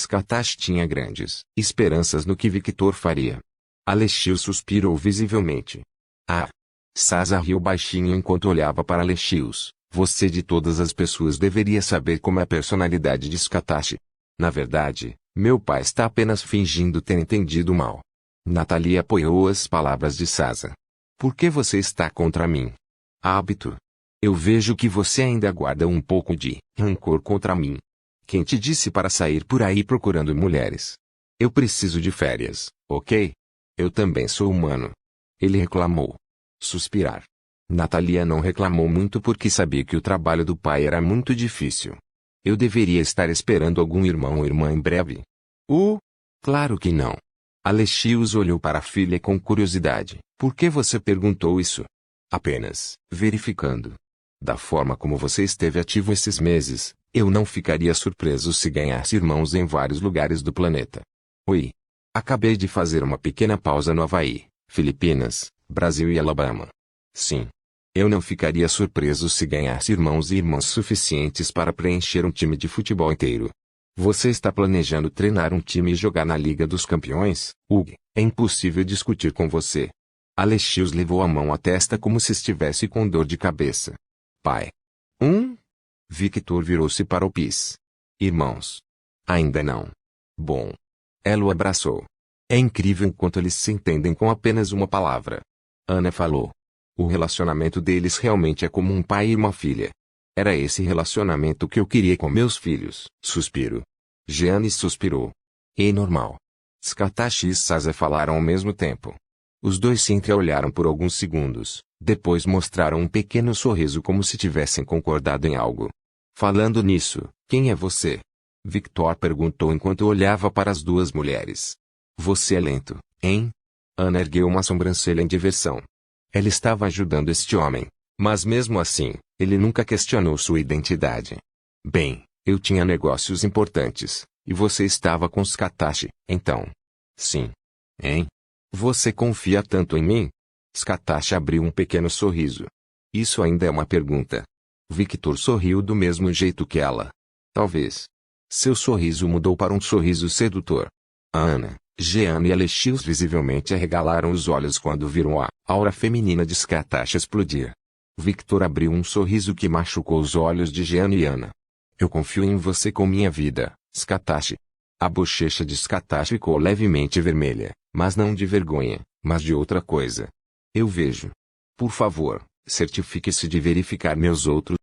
Katashi tinha grandes esperanças no que Victor faria. Alexios suspirou visivelmente. Ah! Sasa riu baixinho enquanto olhava para Alexios. Você de todas as pessoas deveria saber como é a personalidade de Katashi. Na verdade, meu pai está apenas fingindo ter entendido mal. Natalia apoiou as palavras de Sasa. Por que você está contra mim? Hábito. Eu vejo que você ainda guarda um pouco de rancor contra mim. Quem te disse para sair por aí procurando mulheres? Eu preciso de férias, ok? Eu também sou humano. Ele reclamou. Suspirar. Natalia não reclamou muito porque sabia que o trabalho do pai era muito difícil. Eu deveria estar esperando algum irmão ou irmã em breve. Claro que não. Alexios olhou para a filha com curiosidade. Por que você perguntou isso? Apenas verificando. Da forma como você esteve ativo esses meses, eu não ficaria surpreso se ganhasse irmãos em vários lugares do planeta. Oi. Acabei de fazer uma pequena pausa no Havaí, Filipinas, Brasil e Alabama. Sim. Eu não ficaria surpreso se ganhasse irmãos e irmãs suficientes para preencher um time de futebol inteiro. Você está planejando treinar um time e jogar na Liga dos Campeões? É impossível discutir com você. Alexios levou a mão à testa como se estivesse com dor de cabeça. Pai. Victor virou-se para o Pis. Irmãos. Ainda não. Bom. Ela o abraçou. É incrível enquanto eles se entendem com apenas uma palavra. Ana falou. O relacionamento deles realmente é como um pai e uma filha. Era esse relacionamento que eu queria com meus filhos. Suspiro. Jeanne suspirou. Normal. Katashi e Sasa falaram ao mesmo tempo. Os dois se entreolharam por alguns segundos, depois mostraram um pequeno sorriso como se tivessem concordado em algo. Falando nisso, quem é você? Victor perguntou enquanto olhava para as duas mulheres. Você é lento, hein? Ana ergueu uma sobrancelha em diversão. Ela estava ajudando este homem. Mas mesmo assim, ele nunca questionou sua identidade. Bem, eu tinha negócios importantes, e você estava com os Katashi, então. Sim. Hein? Você confia tanto em mim? Katashi abriu um pequeno sorriso. Isso ainda é uma pergunta. Victor sorriu do mesmo jeito que ela. Talvez. Seu sorriso mudou para um sorriso sedutor. Ana, Jeanne e Alexios visivelmente arregalaram os olhos quando viram a aura feminina de Katashi explodir. Victor abriu um sorriso que machucou os olhos de Jeanne e Ana. Eu confio em você com minha vida, Katashi. A bochecha de Katashi ficou levemente vermelha, mas não de vergonha, mas de outra coisa. Eu vejo. Por favor, certifique-se de verificar meus outros